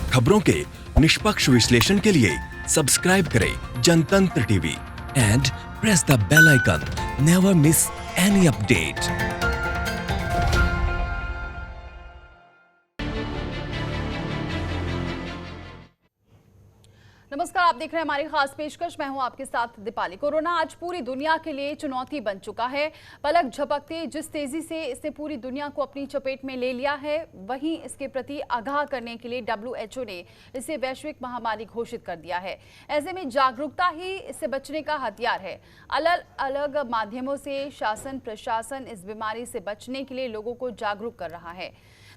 खबरों के निष्पक्ष विश्लेषण के लिए सब्सक्राइब करें Jantantra TV and press the bell icon. Never miss any update. नमस्कार, आप देख रहे हैं हमारी खास पेशकश। मैं हूं आपके साथ दीपाली। कोरोना आज पूरी दुनिया के लिए चुनौती बन चुका है। पलक झपकते जिस तेजी से इसने पूरी दुनिया को अपनी चपेट में ले लिया है, वहीं इसके प्रति आगाह करने के लिए WHO ने इसे वैश्विक महामारी घोषित कर दिया है। ऐसे में जागरूकता ही इससे बचने का हथियार है। अलग अलग माध्यमों से शासन प्रशासन इस बीमारी से बचने के लिए लोगों को जागरूक कर रहा है।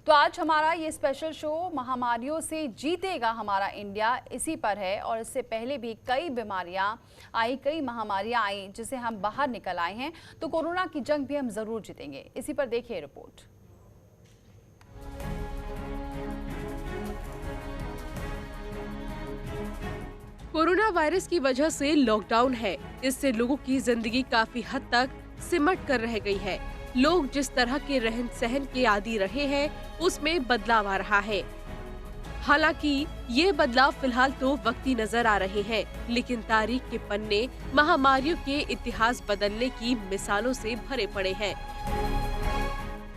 तो आज हमारा ये स्पेशल शो महामारियों से जीतेगा हमारा इंडिया इसी पर है। और इससे पहले भी कई बीमारियां आई, कई महामारियां आई जिसे हम बाहर निकल आए हैं। तो कोरोना की जंग भी हम जरूर जीतेंगे। इसी पर देखिए रिपोर्ट। कोरोना वायरस की वजह से लॉकडाउन है। इससे लोगों की जिंदगी काफी हद तक सिमट कर रह गई है। लोग जिस तरह के रहन सहन के आदी रहे हैं, उसमें बदलाव आ रहा है। हालांकि ये बदलाव फिलहाल तो वक्ती नजर आ रहे हैं, लेकिन तारीख के पन्ने महामारियों के इतिहास बदलने की मिसालों से भरे पड़े हैं।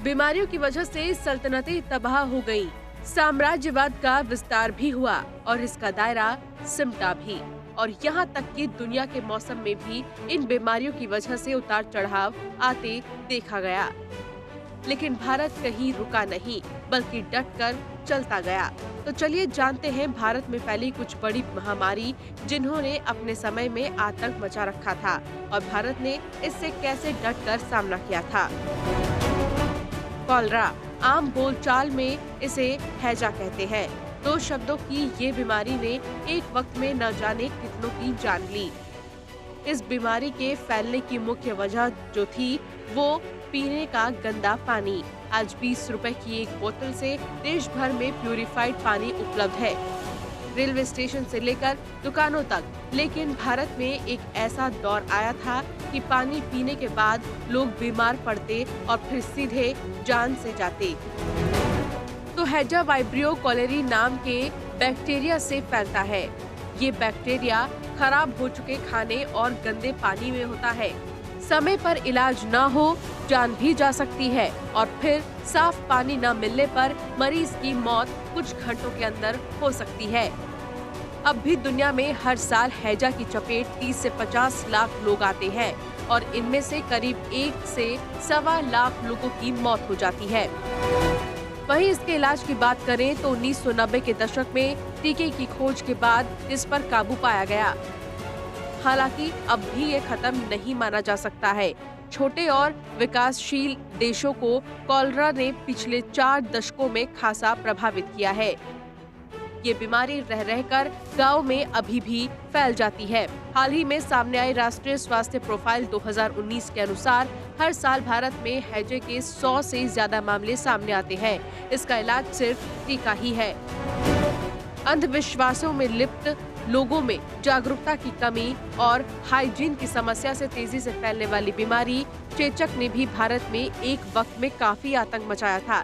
बीमारियों की वजह से सल्तनतें तबाह हो गईं, साम्राज्यवाद का विस्तार भी हुआ और इसका दायरा सिमटा भी। और यहाँ तक कि दुनिया के मौसम में भी इन बीमारियों की वजह से उतार चढ़ाव आते देखा गया। लेकिन भारत कहीं रुका नहीं, बल्कि डटकर चलता गया। तो चलिए जानते हैं भारत में फैली कुछ बड़ी महामारी जिन्होंने अपने समय में आतंक मचा रखा था और भारत ने इससे कैसे डटकर सामना किया था। कॉलरा, आम बोलचाल में इसे हैजा कहते हैं। 2 शब्दों की ये बीमारी ने एक वक्त में न जाने कितनों की जान ली। इस बीमारी के फैलने की मुख्य वजह जो थी वो पीने का गंदा पानी। आज 20 रुपए की एक बोतल से देश भर में प्यूरिफाइड पानी उपलब्ध है, रेलवे स्टेशन से लेकर दुकानों तक। लेकिन भारत में एक ऐसा दौर आया था कि पानी पीने के बाद लोग बीमार पड़ते और फिर सीधे जान से जाते। तो हैजा वाइब्रियो कोलेरी नाम के बैक्टीरिया से फैलता है। ये बैक्टीरिया खराब हो चुके खाने और गंदे पानी में होता है। समय पर इलाज न हो जान भी जा सकती है और फिर साफ पानी न मिलने पर मरीज की मौत कुछ घंटों के अंदर हो सकती है। अब भी दुनिया में हर साल हैजा की चपेट 30 से 50 लाख लोग आते हैं और इनमें से करीब 1 से 1.25 लाख लोगों की मौत हो जाती है। वहीं इसके इलाज की बात करें तो 1990 के दशक में टीके की खोज के बाद इस पर काबू पाया गया। हालांकि अब भी ये खत्म नहीं माना जा सकता है। छोटे और विकासशील देशों को कॉलरा ने पिछले 4 दशकों में खासा प्रभावित किया है। ये बीमारी रह रहकर गांव में अभी भी फैल जाती है। हाल ही में सामने आई राष्ट्रीय स्वास्थ्य प्रोफाइल 2019 के अनुसार हर साल भारत में हैजे के 100 से ज्यादा मामले सामने आते हैं। इसका इलाज सिर्फ टीका ही है। अंधविश्वासों में लिप्त लोगों में जागरूकता की कमी और हाइजीन की समस्या से तेजी से फैलने वाली बीमारी चेचक ने भी भारत में एक वक्त में काफी आतंक मचाया था।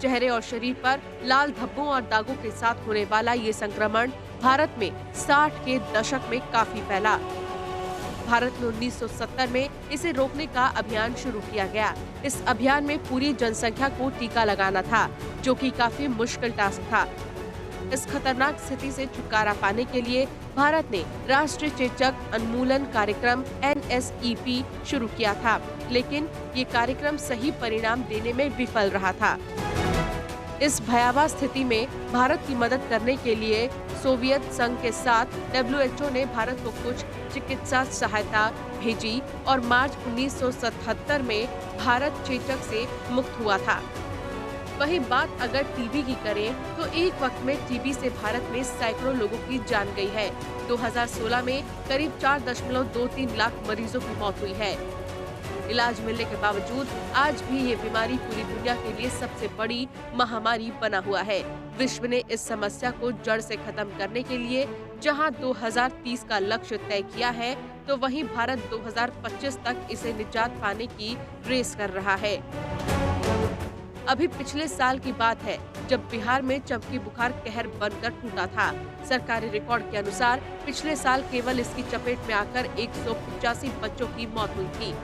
चेहरे और शरीर पर लाल धब्बों और दागों के साथ होने वाला ये संक्रमण भारत में 60 के दशक में काफी फैला। भारत में 1970 में इसे रोकने का अभियान शुरू किया गया। इस अभियान में पूरी जनसंख्या को टीका लगाना था, जो कि काफी मुश्किल टास्क था। इस खतरनाक स्थिति से छुटकारा पाने के लिए भारत ने राष्ट्रीय चेचक उन्मूलन कार्यक्रम NSEP शुरू किया था, लेकिन ये कार्यक्रम सही परिणाम देने में विफल रहा था। इस भयावह स्थिति में भारत की मदद करने के लिए सोवियत संघ के साथ WHO ने भारत को कुछ चिकित्सा सहायता भेजी और मार्च 1977 में भारत चेचक से मुक्त हुआ था। वहीं बात अगर टीबी की करें तो एक वक्त में टीबी से भारत में सैकड़ों लोगों की जान गई है। 2016 में करीब 4.23 लाख मरीजों की मौत हुई है। इलाज मिलने के बावजूद आज भी ये बीमारी पूरी दुनिया के लिए सबसे बड़ी महामारी बना हुआ है। विश्व ने इस समस्या को जड़ से खत्म करने के लिए जहां 2030 का लक्ष्य तय किया है, तो वहीं भारत 2025 तक इसे निजात पाने की रेस कर रहा है। अभी पिछले साल की बात है जब बिहार में चमकी बुखार कहर बनकर टूटा था। सरकारी रिकॉर्ड के अनुसार पिछले साल केवल इसकी चपेट में आकर 185 बच्चों की मौत हुई थी।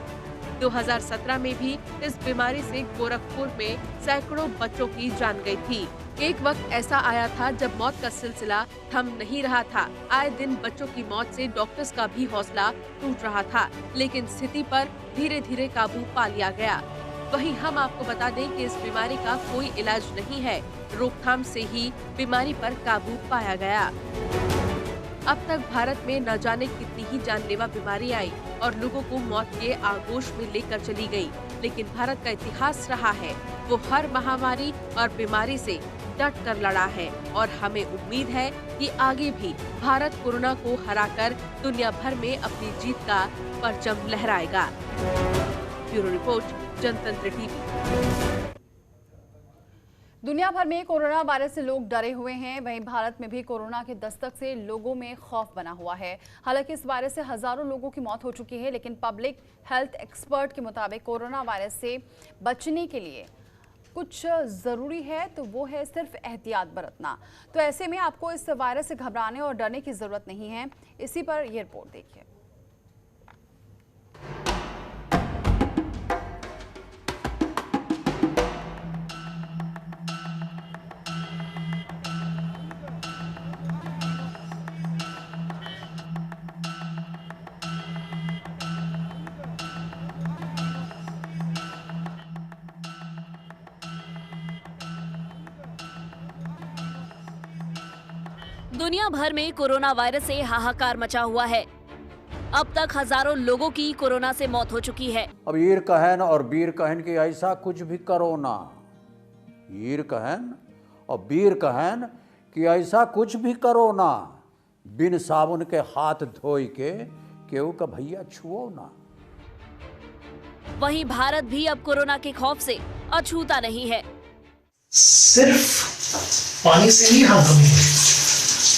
2017 में भी इस बीमारी से गोरखपुर में सैकड़ों बच्चों की जान गई थी। एक वक्त ऐसा आया था जब मौत का सिलसिला थम नहीं रहा था। आए दिन बच्चों की मौत से डॉक्टर्स का भी हौसला टूट रहा था, लेकिन स्थिति पर धीरे धीरे काबू पा लिया गया। वहीं हम आपको बता दें कि इस बीमारी का कोई इलाज नहीं है, रोकथाम से ही बीमारी पर काबू पाया गया। अब तक भारत में न जाने कितनी ही जानलेवा बीमारी आई और लोगों को मौत के आगोश में लेकर चली गई, लेकिन भारत का इतिहास रहा है वो हर महामारी और बीमारी से डट कर लड़ा है और हमें उम्मीद है कि आगे भी भारत कोरोना को हराकर दुनिया भर में अपनी जीत का परचम लहराएगा। ब्यूरो रिपोर्ट, जनतंत्र टीवी। दुनिया भर में कोरोना वायरस से लोग डरे हुए हैं, वहीं भारत में भी कोरोना के दस्तक से लोगों में खौफ बना हुआ है। हालांकि इस वायरस से हजारों लोगों की मौत हो चुकी है, लेकिन पब्लिक हेल्थ एक्सपर्ट के मुताबिक कोरोना वायरस से बचने के लिए कुछ ज़रूरी है, तो वो है सिर्फ एहतियात बरतना। तो ऐसे में आपको इस वायरस से घबराने और डरने की ज़रूरत नहीं है। इसी पर यह रिपोर्ट देखिए। दुनिया भर में कोरोना वायरस से हाहाकार मचा हुआ है। अब तक हजारों लोगों की कोरोना से मौत हो चुकी है। अब ईर कहन और बीर कहन की ऐसा कुछ भी करो ना। ईर कहन और बीर कहन कि ऐसा कुछ भी करो ना। बिन साबुन के हाथ धोई के केहू का भैया छुओ ना। वहीं भारत भी अब कोरोना के खौफ से अछूता नहीं है। सिर्फ पानी से ही हाथ धोने हैं,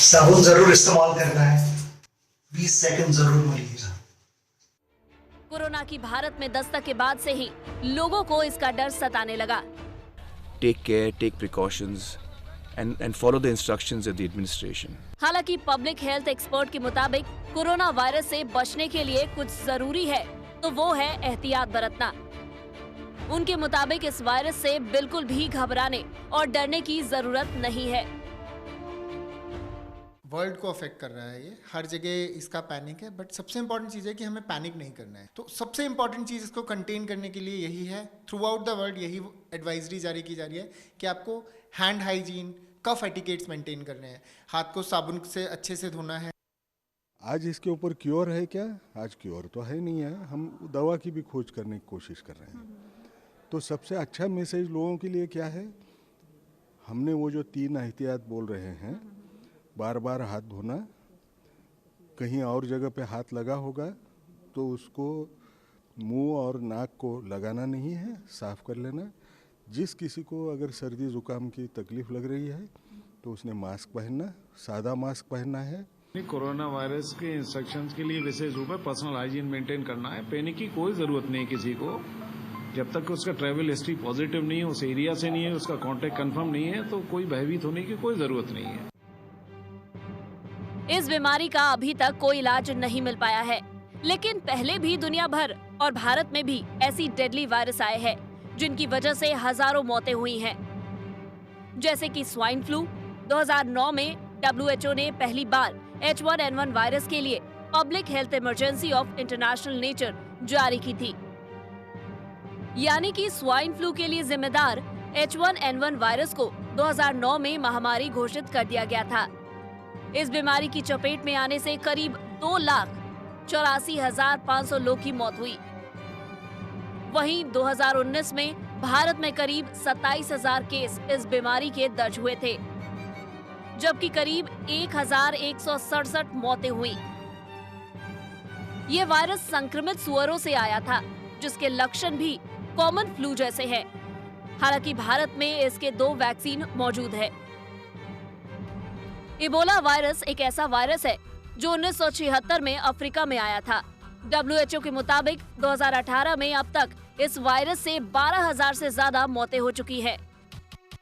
साबुन जरूर इस्तेमाल करना है, 20 सेकंड जरूर मलिएगा। कोरोना की भारत में दस्तक के बाद से ही लोगों को इसका डर सताने लगा। Take care, take precautions and follow the instructions of the administration. हालांकि पब्लिक हेल्थ एक्सपर्ट के मुताबिक कोरोना वायरस से बचने के लिए कुछ जरूरी है, तो वो है एहतियात बरतना। उनके मुताबिक इस वायरस से बिल्कुल भी घबराने और डरने की जरूरत नहीं है। वर्ल्ड को अफेक्ट कर रहा है ये, हर जगह इसका पैनिक है, बट सबसे इंपॉर्टेंट चीज़ है कि हमें पैनिक नहीं करना है। तो सबसे इंपॉर्टेंट चीज़ इसको कंटेन करने के लिए यही है। थ्रू आउट द वर्ल्ड यही एडवाइजरी जारी की जा रही है कि आपको hand hygiene, cough etiquettes maintain करने हैं, हाथ को साबुन से अच्छे से धोना है। आज इसके ऊपर क्योर है क्या? आज क्योर तो है नहीं है, हम दवा की भी खोज करने की कोशिश कर रहे हैं। तो सबसे अच्छा मैसेज लोगों के लिए क्या है? हमने वो जो 3 एहतियात बोल रहे हैं, बार बार हाथ धोना, कहीं और जगह पे हाथ लगा होगा तो उसको मुंह और नाक को लगाना नहीं है, साफ कर लेना। जिस किसी को अगर सर्दी जुकाम की तकलीफ लग रही है तो उसने मास्क पहनना, सादा मास्क पहनना है। कोरोना वायरस के इंस्ट्रक्शंस के लिए विशेष रूप में पर्सनल हाइजीन मेंटेन करना है। पैनिक की कोई जरूरत नहीं है किसी को। जब तक उसका ट्रैवल हिस्ट्री पॉजिटिव नहीं है, उस एरिया से नहीं है, उसका कांटेक्ट कंफर्म नहीं है, तो कोई भयभीत होने की कोई जरूरत नहीं है। इस बीमारी का अभी तक कोई इलाज नहीं मिल पाया है, लेकिन पहले भी दुनिया भर और भारत में भी ऐसी डेडली वायरस आए हैं जिनकी वजह से हजारों मौतें हुई हैं। जैसे कि स्वाइन फ्लू। 2009 में WHO ने पहली बार H1N1 वायरस के लिए public health emergency of international nature जारी की थी। यानी कि स्वाइन फ्लू के लिए जिम्मेदार H1N1 वायरस को 2009 में महामारी घोषित कर दिया गया था। इस बीमारी की चपेट में आने से करीब 2,84,500 लोग की मौत हुई। वहीं 2019 में भारत में करीब 27,000 केस इस बीमारी के दर्ज हुए थे, जबकि करीब 1,167 मौतें हुई। ये वायरस संक्रमित सुअरों से आया था, जिसके लक्षण भी कॉमन फ्लू जैसे हैं। हालांकि भारत में इसके 2 वैक्सीन मौजूद है। इबोला वायरस एक ऐसा वायरस है जो 1976 में अफ्रीका में आया था। WHO के मुताबिक 2018 में अब तक इस वायरस से 12,000 से ज्यादा मौतें हो चुकी हैं।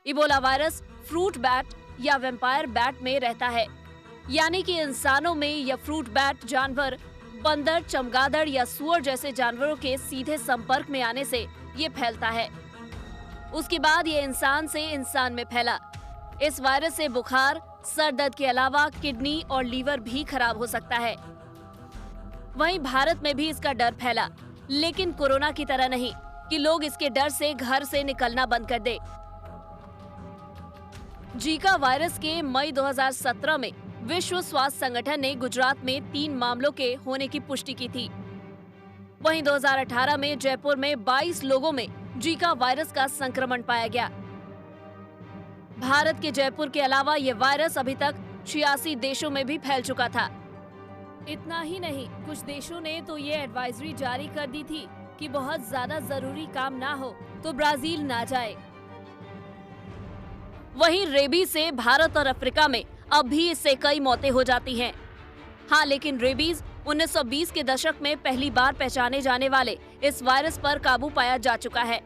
इबोला वायरस फ्रूट बैट या वेम्पायर बैट में रहता है, यानी कि इंसानों में या फ्रूट बैट जानवर बंदर, चमगादड़ या सुअर जैसे जानवरों के सीधे संपर्क में आने से ये फैलता है। उसके बाद ये इंसान से इंसान में फैला। इस वायरस से बुखार, सर दर्द के अलावा किडनी और लीवर भी खराब हो सकता है। वहीं भारत में भी इसका डर फैला, लेकिन कोरोना की तरह नहीं कि लोग इसके डर से घर से निकलना बंद कर दे। जीका वायरस के मई 2017 में विश्व स्वास्थ्य संगठन ने गुजरात में 3 मामलों के होने की पुष्टि की थी। वहीं 2018 में जयपुर में 22 लोगों में जीका वायरस का संक्रमण पाया गया। भारत के जयपुर के अलावा ये वायरस अभी तक 86 देशों में भी फैल चुका था। इतना ही नहीं, कुछ देशों ने तो ये एडवाइजरी जारी कर दी थी कि बहुत ज्यादा जरूरी काम ना हो तो ब्राजील ना जाए। वहीं रेबीज से भारत और अफ्रीका में अब भी इससे कई मौतें हो जाती हैं। हाँ, लेकिन रेबीज 1920 के दशक में पहली बार पहचाने जाने वाले इस वायरस पर काबू पाया जा चुका है।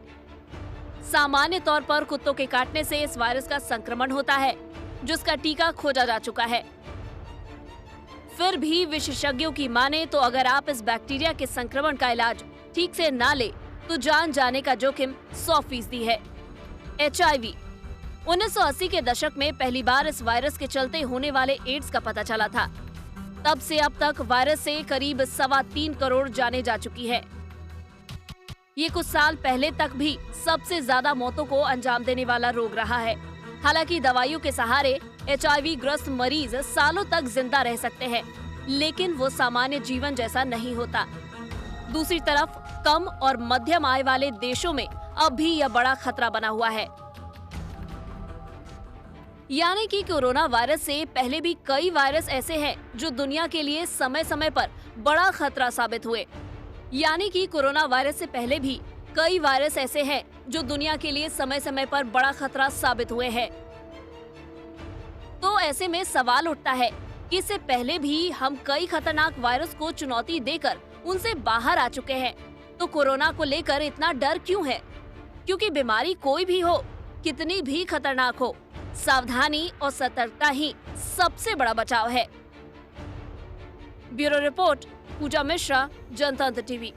सामान्य तौर पर कुत्तों के काटने से इस वायरस का संक्रमण होता है, जिसका टीका खोजा जा चुका है। फिर भी विशेषज्ञों की माने तो अगर आप इस बैक्टीरिया के संक्रमण का इलाज ठीक से ना ले तो जान जाने का जोखिम 100% है। HIV 1980 के दशक में पहली बार इस वायरस के चलते होने वाले एड्स का पता चला था। तब से अब तक वायरस से करीब 3.25 करोड़ जाने जा चुकी है। ये कुछ साल पहले तक भी सबसे ज्यादा मौतों को अंजाम देने वाला रोग रहा है। हालांकि दवाइयों के सहारे HIV ग्रस्त मरीज सालों तक जिंदा रह सकते हैं, लेकिन वो सामान्य जीवन जैसा नहीं होता। दूसरी तरफ कम और मध्यम आय वाले देशों में अब भी यह बड़ा खतरा बना हुआ है। यानी कि कोरोना वायरस से पहले भी कई वायरस ऐसे हैं जो दुनिया के लिए समय समय पर बड़ा खतरा साबित हुए। यानी कि कोरोना वायरस से पहले भी कई वायरस ऐसे हैं जो दुनिया के लिए समय समय पर बड़ा खतरा साबित हुए हैं। तो ऐसे में सवाल उठता है कि इससे पहले भी हम कई खतरनाक वायरस को चुनौती देकर उनसे बाहर आ चुके हैं, तो कोरोना को लेकर इतना डर क्यों है? क्योंकि बीमारी कोई भी हो, कितनी भी खतरनाक हो, सावधानी और सतर्कता ही सबसे बड़ा बचाव है। ब्यूरो रिपोर्ट, पूजा मिश्रा, जनतंत्र टीवी।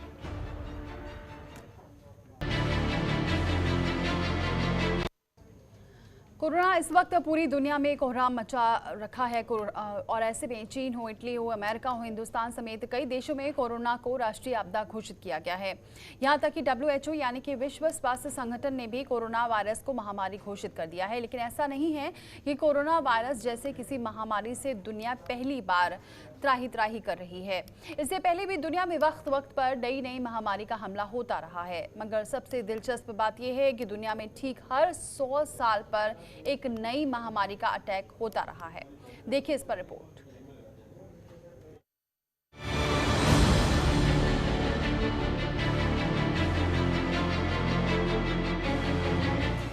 कोरोना इस वक्त पूरी दुनिया में कोहराम मचा रखा है और ऐसे में चीन हो, इटली हो, अमेरिका हो, हिंदुस्तान समेत कई देशों में कोरोना को राष्ट्रीय आपदा घोषित किया गया है। यहां तक कि WHO यानी कि विश्व स्वास्थ्य संगठन ने भी कोरोना वायरस को महामारी घोषित कर दिया है। लेकिन ऐसा नहीं है कि कोरोना वायरस जैसे किसी महामारी से दुनिया पहली बार त्राही कर रही है। इससे पहले भी दुनिया में वक्त वक्त पर नई महामारी का हमला होता रहा है, मगर सबसे दिलचस्प बात यह है कि दुनिया में ठीक हर 100 साल पर एक नई महामारी का अटैक होता रहा है। देखिए इस पर रिपोर्ट।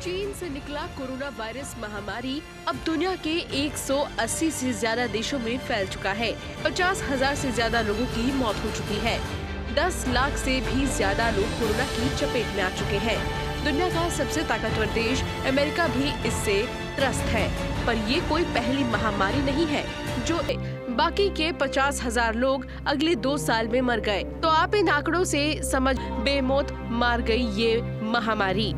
चीन से निकला कोरोना वायरस महामारी अब दुनिया के 180 से ज्यादा देशों में फैल चुका है। 50,000 से ज्यादा लोगों की मौत हो चुकी है। 10 लाख से भी ज्यादा लोग कोरोना की चपेट में आ चुके हैं। दुनिया का सबसे ताकतवर देश अमेरिका भी इससे त्रस्त है, पर ये कोई पहली महामारी नहीं है जो बाकी के 50,000 लोग अगले 2 साल में मर गए। तो आप इन आंकड़ों से समझ बेमौत मार गई ये महामारी।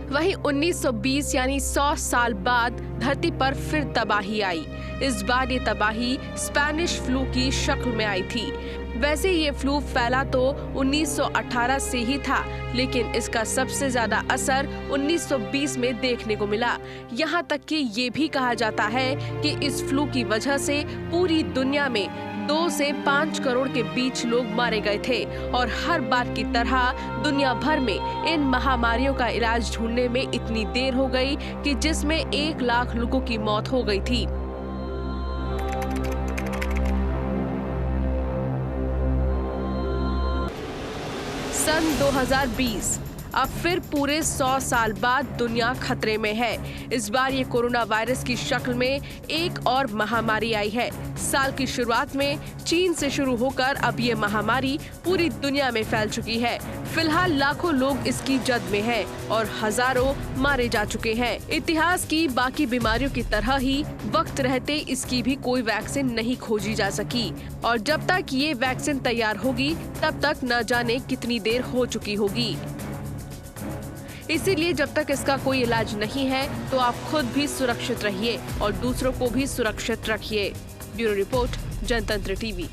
वहीं 1920 यानी 100 साल बाद धरती पर फिर तबाही आई। इस बार ये तबाही स्पेनिश फ्लू की शक्ल में आई थी। वैसे ये फ्लू फैला तो 1918 से ही था, लेकिन इसका सबसे ज्यादा असर 1920 में देखने को मिला। यहाँ तक कि ये भी कहा जाता है कि इस फ्लू की वजह से पूरी दुनिया में 2 से 5 करोड़ के बीच लोग मारे गए थे। और हर बार की तरह दुनिया भर में इन महामारियों का इलाज ढूंढने में इतनी देर हो गई कि जिसमें 1 लाख लोगों की मौत हो गई थी। सन 2020 अब फिर पूरे 100 साल बाद दुनिया खतरे में है। इस बार ये कोरोना वायरस की शक्ल में एक और महामारी आई है। साल की शुरुआत में चीन से शुरू होकर अब ये महामारी पूरी दुनिया में फैल चुकी है। फिलहाल लाखों लोग इसकी जद में हैं और हजारों मारे जा चुके हैं। इतिहास की बाकी बीमारियों की तरह ही वक्त रहते इसकी भी कोई वैक्सीन नहीं खोजी जा सकी और जब तक ये वैक्सीन तैयार होगी तब तक न जाने कितनी देर हो चुकी होगी। इसीलिए जब तक इसका कोई इलाज नहीं है तो आप खुद भी सुरक्षित रहिए और दूसरों को भी सुरक्षित रखिए। ब्यूरो रिपोर्ट, जनतंत्र टीवी।